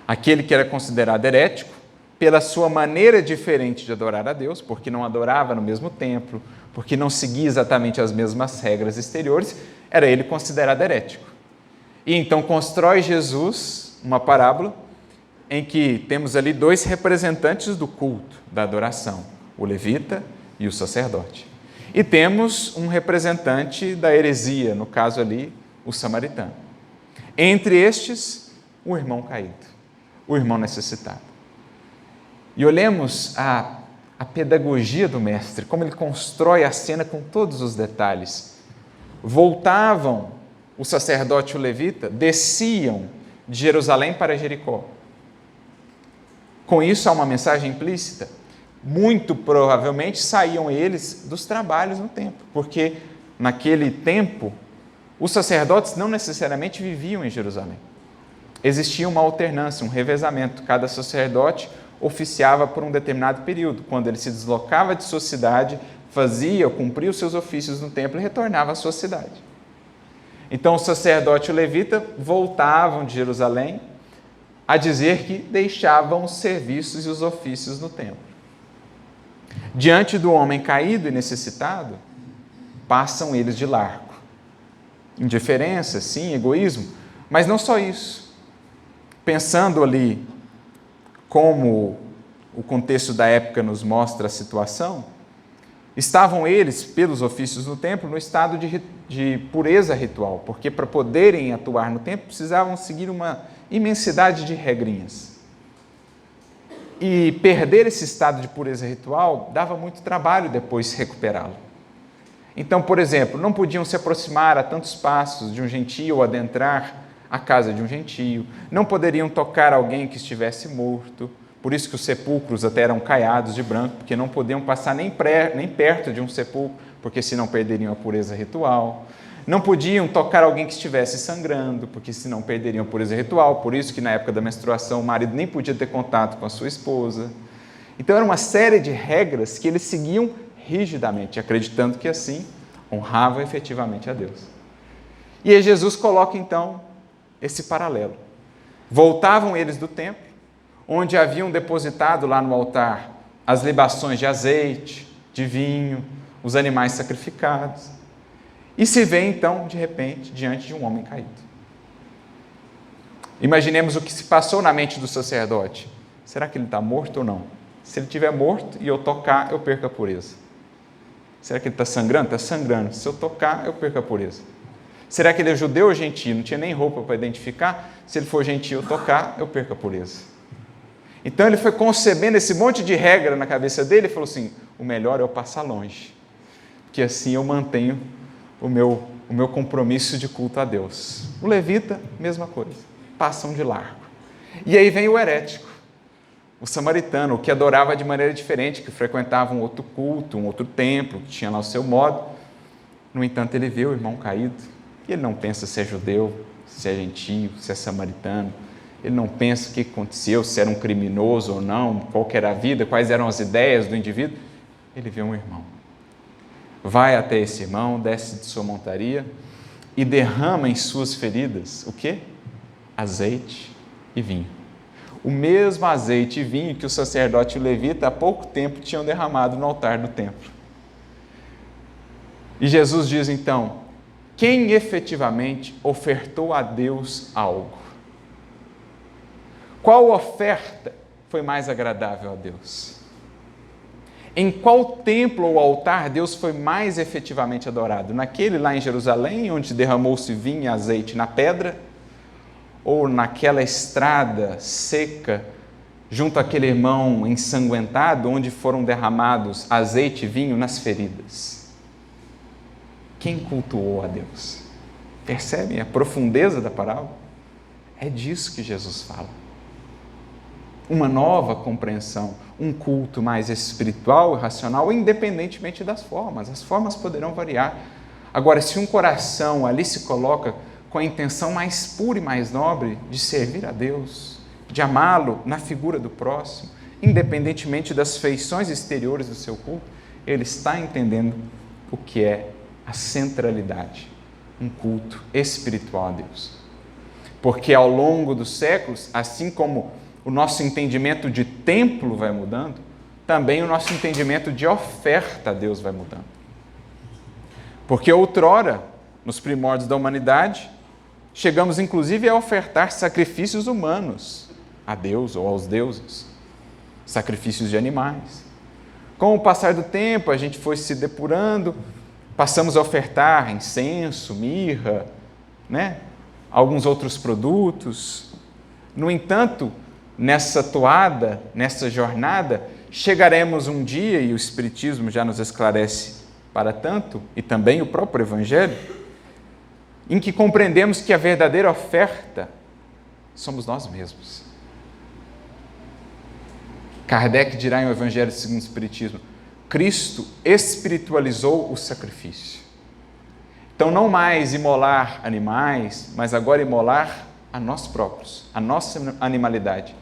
Aquele que era considerado herético, pela sua maneira diferente de adorar a Deus, porque não adorava no mesmo templo, porque não seguia exatamente as mesmas regras exteriores, era ele considerado herético. E então constrói Jesus uma parábola em que temos ali dois representantes do culto, da adoração, o levita e o sacerdote. E temos um representante da heresia, no caso ali, o samaritano. Entre estes, o irmão caído, o irmão necessitado. E olhemos a pedagogia do mestre, como ele constrói a cena com todos os detalhes. Voltavam o sacerdote e o levita, desciam de Jerusalém para Jericó. Com isso há uma mensagem implícita. Muito provavelmente saíam eles dos trabalhos no templo, porque naquele tempo os sacerdotes não necessariamente viviam em Jerusalém. Existia uma alternância, um revezamento. Cada sacerdote oficiava por um determinado período. Quando ele se deslocava de sua cidade, cumpria os seus ofícios no templo e retornava à sua cidade. Então o sacerdote e o levita voltavam de Jerusalém a dizer que deixavam os serviços e os ofícios no templo. Diante do homem caído e necessitado, passam eles de largo. Indiferença, sim, egoísmo, mas não só isso. Pensando ali como o contexto da época nos mostra a situação, estavam eles, pelos ofícios no templo, no estado de pureza ritual, porque para poderem atuar no templo precisavam seguir uma imensidade de regrinhas. E perder esse estado de pureza ritual dava muito trabalho depois recuperá-lo. Então, por exemplo, não podiam se aproximar a tantos passos de um gentio ou adentrar a casa de um gentio, não poderiam tocar alguém que estivesse morto, por isso que os sepulcros até eram caiados de branco, porque não podiam passar nem perto de um sepulcro, porque senão perderiam a pureza ritual. Não podiam tocar alguém que estivesse sangrando, porque senão perderiam a pureza ritual, por isso que na época da menstruação o marido nem podia ter contato com a sua esposa. Então era uma série de regras que eles seguiam rigidamente, acreditando que assim honravam efetivamente a Deus. E aí Jesus coloca então esse paralelo. Voltavam eles do templo, onde haviam depositado lá no altar as libações de azeite, de vinho, os animais sacrificados, e se vê então, de repente, diante de um homem caído. Imaginemos o que se passou na mente do sacerdote. Será que ele está morto ou não? Se ele estiver morto e eu tocar, eu perco a pureza. Será que ele está sangrando? Está sangrando. Se eu tocar, eu perco a pureza. Será que ele é judeu ou gentio? Não tinha nem roupa para identificar. Se ele for gentio, eu tocar, eu perco a pureza. Então ele foi concebendo esse monte de regra na cabeça dele e falou assim, o melhor é eu passar longe, porque assim eu mantenho o meu compromisso de culto a Deus. O levita, mesma coisa, passam de largo. E aí vem o herético, o samaritano, o que adorava de maneira diferente, que frequentava um outro culto, um outro templo, que tinha lá o seu modo. No entanto, ele vê o irmão caído, e ele não pensa se é judeu, se é gentio, se é samaritano. Ele não pensa o que aconteceu, se era um criminoso ou não, qual que era a vida, quais eram as ideias do indivíduo. Ele vê um irmão. Vai até esse irmão, desce de sua montaria e derrama em suas feridas o quê? Azeite e vinho. O mesmo azeite e vinho que o sacerdote e o levita há pouco tempo tinham derramado no altar do templo. E Jesus diz então, quem efetivamente ofertou a Deus algo? Qual oferta foi mais agradável a Deus? Em qual templo ou altar Deus foi mais efetivamente adorado? Naquele lá em Jerusalém, onde derramou-se vinho e azeite na pedra? Ou naquela estrada seca, junto àquele irmão ensanguentado, onde foram derramados azeite e vinho nas feridas? Quem cultuou a Deus? Percebem a profundeza da parábola? É disso que Jesus fala. Uma nova compreensão, um culto mais espiritual e racional, independentemente das formas. As formas poderão variar. Agora, se um coração ali se coloca com a intenção mais pura e mais nobre de servir a Deus, de amá-lo na figura do próximo, independentemente das feições exteriores do seu culto, ele está entendendo o que é a centralidade, um culto espiritual a Deus. Porque ao longo dos séculos, assim como o nosso entendimento de templo vai mudando, também o nosso entendimento de oferta a Deus vai mudando. Porque outrora, nos primórdios da humanidade, chegamos inclusive a ofertar sacrifícios humanos a Deus ou aos deuses, sacrifícios de animais. Com o passar do tempo, a gente foi se depurando, passamos a ofertar incenso, mirra, alguns outros produtos. No entanto, nessa toada, nessa jornada, chegaremos um dia, e o Espiritismo já nos esclarece para tanto, e também o próprio Evangelho, em que compreendemos que a verdadeira oferta somos nós mesmos. Kardec dirá em O Evangelho segundo o Espiritismo: Cristo espiritualizou o sacrifício. Então, não mais imolar animais, mas agora imolar a nós próprios, a nossa animalidade,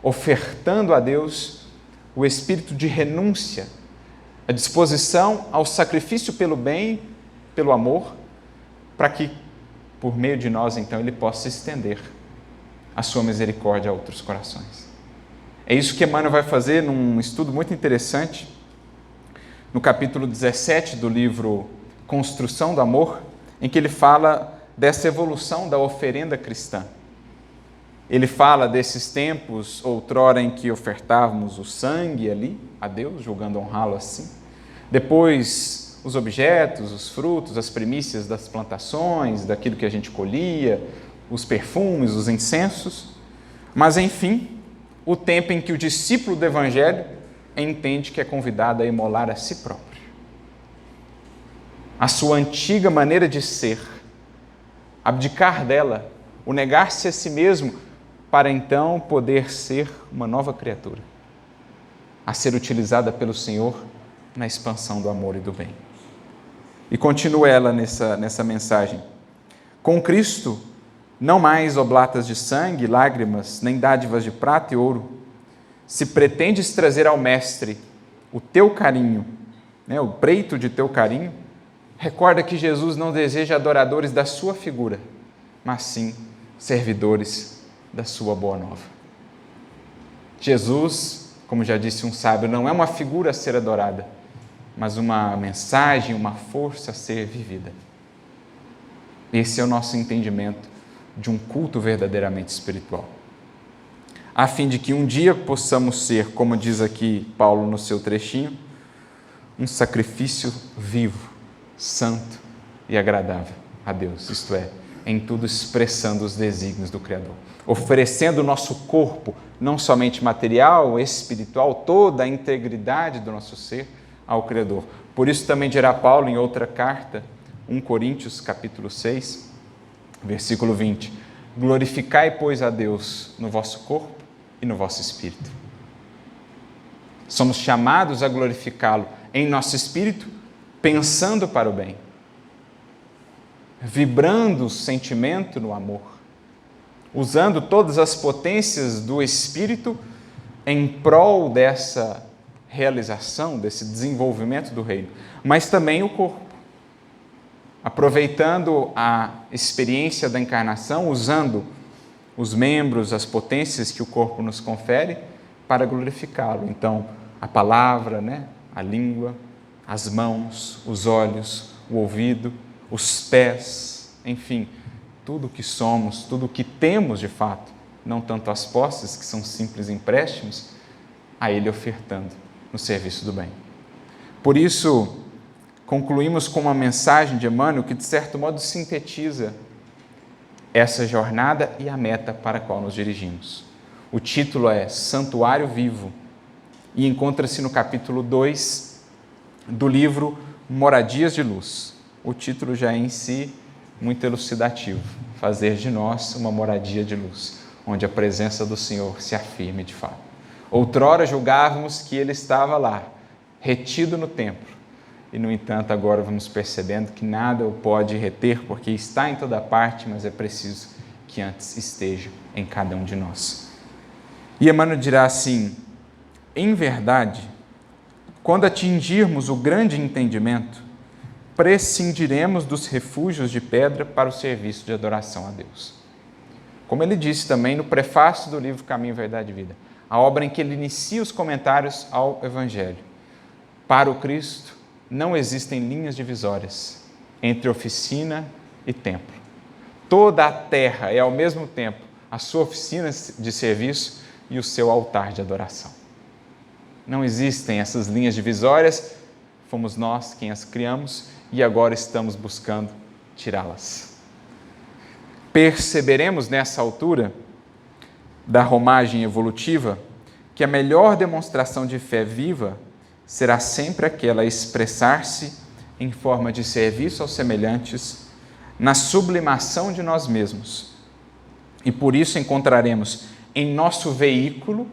ofertando a Deus o espírito de renúncia, a disposição ao sacrifício pelo bem, pelo amor, para que, por meio de nós, então, Ele possa estender a sua misericórdia a outros corações. É isso que Emmanuel vai fazer num estudo muito interessante, no capítulo 17 do livro Construção do Amor, em que ele fala dessa evolução da oferenda cristã. Ele fala desses tempos, outrora, em que ofertávamos o sangue ali a Deus, julgando honrá-lo assim. Depois, os objetos, os frutos, as primícias das plantações, daquilo que a gente colhia, os perfumes, os incensos. Mas, enfim, o tempo em que o discípulo do Evangelho entende que é convidado a imolar a si próprio. A sua antiga maneira de ser, abdicar dela, o negar-se a si mesmo, para então poder ser uma nova criatura, a ser utilizada pelo Senhor na expansão do amor e do bem. E continua ela nessa mensagem: com Cristo, não mais oblatas de sangue, lágrimas, nem dádivas de prata e ouro. Se pretendes trazer ao Mestre o teu carinho, o preito de teu carinho, recorda que Jesus não deseja adoradores da sua figura, mas sim servidores da sua boa nova. Jesus, como já disse um sábio, não é uma figura a ser adorada, mas uma mensagem, uma força a ser vivida. Esse é o nosso entendimento de um culto verdadeiramente espiritual. A fim de que um dia possamos ser, como diz aqui Paulo no seu trechinho, um sacrifício vivo, santo e agradável a Deus, isto é, em tudo expressando os desígnios do Criador, oferecendo o nosso corpo, não somente material, espiritual, toda a integridade do nosso ser ao Criador. Por isso também dirá Paulo em outra carta, 1 Coríntios capítulo 6, versículo 20, glorificai, pois, a Deus no vosso corpo e no vosso espírito. Somos chamados a glorificá-lo em nosso espírito, pensando para o bem, vibrando o sentimento no amor, usando todas as potências do espírito em prol dessa realização, desse desenvolvimento do reino, mas também o corpo, aproveitando a experiência da encarnação, usando os membros, as potências que o corpo nos confere para glorificá-lo. Então, a palavra, a língua, as mãos, os olhos, o ouvido, os pés, enfim, tudo o que somos, tudo o que temos de fato, não tanto as posses, que são simples empréstimos, a Ele ofertando no serviço do bem. Por isso, concluímos com uma mensagem de Emmanuel que, de certo modo, sintetiza essa jornada e a meta para a qual nos dirigimos. O título é Santuário Vivo e encontra-se no capítulo 2 do livro Moradias de Luz. O título já é em si muito elucidativo, fazer de nós uma moradia de luz, onde a presença do Senhor se afirme de fato. Outrora julgávamos que Ele estava lá, retido no templo, e, no entanto, agora vamos percebendo que nada o pode reter, porque está em toda parte, mas é preciso que antes esteja em cada um de nós. E Emmanuel dirá assim: em verdade, quando atingirmos o grande entendimento, prescindiremos dos refúgios de pedra para o serviço de adoração a Deus. Como ele disse também no prefácio do livro Caminho, Verdade e Vida, a obra em que ele inicia os comentários ao Evangelho. Para o Cristo, não existem linhas divisórias entre oficina e templo. Toda a terra é, ao mesmo tempo, a sua oficina de serviço e o seu altar de adoração. Não existem essas linhas divisórias, fomos nós quem as criamos e agora estamos buscando tirá-las. Perceberemos nessa altura da romagem evolutiva que a melhor demonstração de fé viva será sempre aquela a expressar-se em forma de serviço aos semelhantes, na sublimação de nós mesmos. E por isso encontraremos em nosso veículo,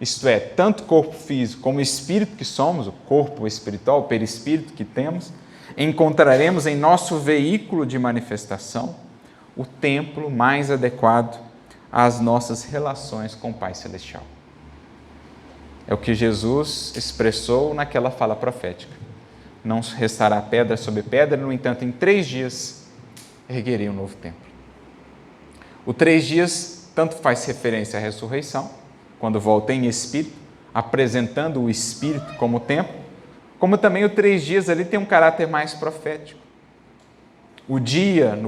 isto é, tanto corpo físico como espírito que somos, o corpo espiritual, o perispírito que temos, encontraremos em nosso veículo de manifestação o templo mais adequado às nossas relações com o Pai Celestial. É o que Jesus expressou naquela fala profética. Não restará pedra sobre pedra, no entanto, em 3 dias erguerei um novo templo. O 3 dias tanto faz referência à ressurreição, quando volta em espírito, apresentando o espírito como templo, como também o 3 dias ali tem um caráter mais profético. O dia,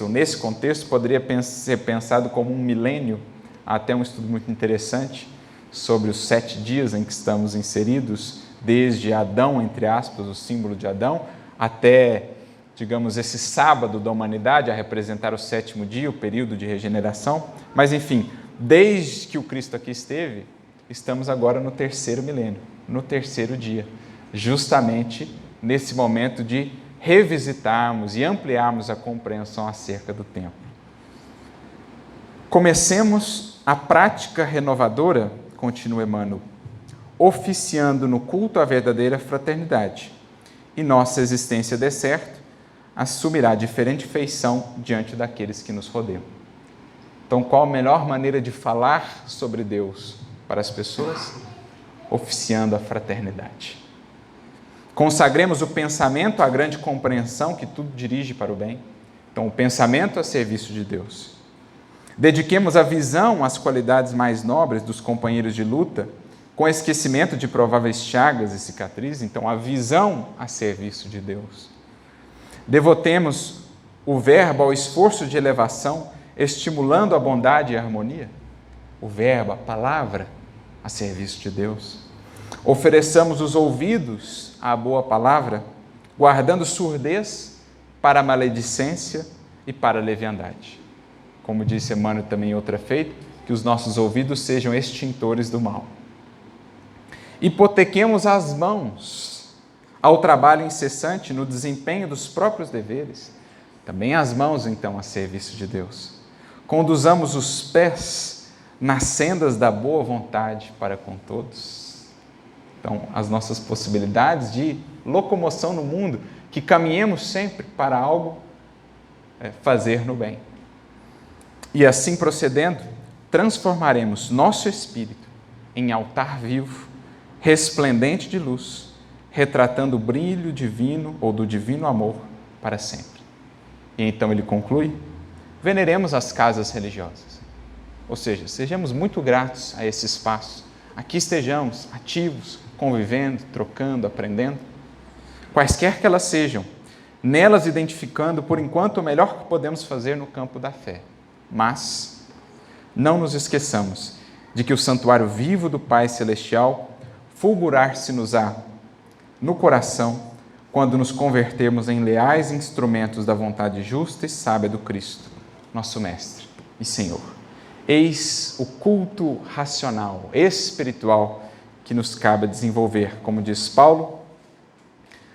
nesse contexto, poderia ser pensado como um milênio. Há até um estudo muito interessante sobre os 7 dias em que estamos inseridos, desde Adão, entre aspas, o símbolo de Adão, até, digamos, esse sábado da humanidade, a representar o 7º dia, o período de regeneração. Mas, enfim, desde que o Cristo aqui esteve, estamos agora no 3º milênio, no 3º dia, justamente nesse momento de revisitarmos e ampliarmos a compreensão acerca do templo. Comecemos a prática renovadora, continua Emmanuel, oficiando no culto à verdadeira fraternidade, e nossa existência de certo assumirá diferente feição diante daqueles que nos rodeiam. Então, qual a melhor maneira de falar sobre Deus para as pessoas? Oficiando a fraternidade. Consagremos o pensamento à grande compreensão que tudo dirige para o bem. Então, o pensamento a serviço de Deus. Dediquemos a visão às qualidades mais nobres dos companheiros de luta, com esquecimento de prováveis chagas e cicatrizes. Então, a visão a serviço de Deus. Devotemos o verbo ao esforço de elevação, estimulando a bondade e a harmonia. O verbo, a palavra, a serviço de Deus. Ofereçamos os ouvidos à boa palavra, guardando surdez para a maledicência e para a leviandade. Como disse Emmanuel também em outra feita, que os nossos ouvidos sejam extintores do mal. Hipotequemos as mãos ao trabalho incessante no desempenho dos próprios deveres. Também as mãos, então, a serviço de Deus. Conduzamos os pés nas sendas da boa vontade para com todos. Então, as nossas possibilidades de locomoção no mundo, que caminhemos sempre para algo fazer no bem. E assim procedendo, transformaremos nosso espírito em altar vivo, resplendente de luz, retratando o brilho divino ou do divino amor para sempre. E então ele conclui: veneremos as casas religiosas. Ou seja, sejamos muito gratos a esse espaço. Aqui estejamos ativos, convivendo, trocando, aprendendo. Quaisquer que elas sejam, nelas identificando, por enquanto, o melhor que podemos fazer no campo da fé. Mas não nos esqueçamos de que o santuário vivo do Pai Celestial fulgurar-se-nos-á no coração quando nos convertermos em leais instrumentos da vontade justa e sábia do Cristo, nosso Mestre e Senhor. Eis o culto racional, espiritual, que nos cabe desenvolver, como diz Paulo,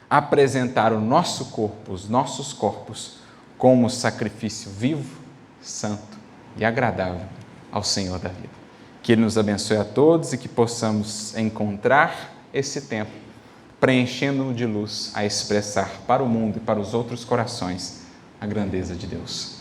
apresentar o nosso corpo, os nossos corpos, como sacrifício vivo, santo e agradável ao Senhor da vida. Que Ele nos abençoe a todos e que possamos encontrar esse tempo preenchendo-no de luz, a expressar para o mundo e para os outros corações a grandeza de Deus.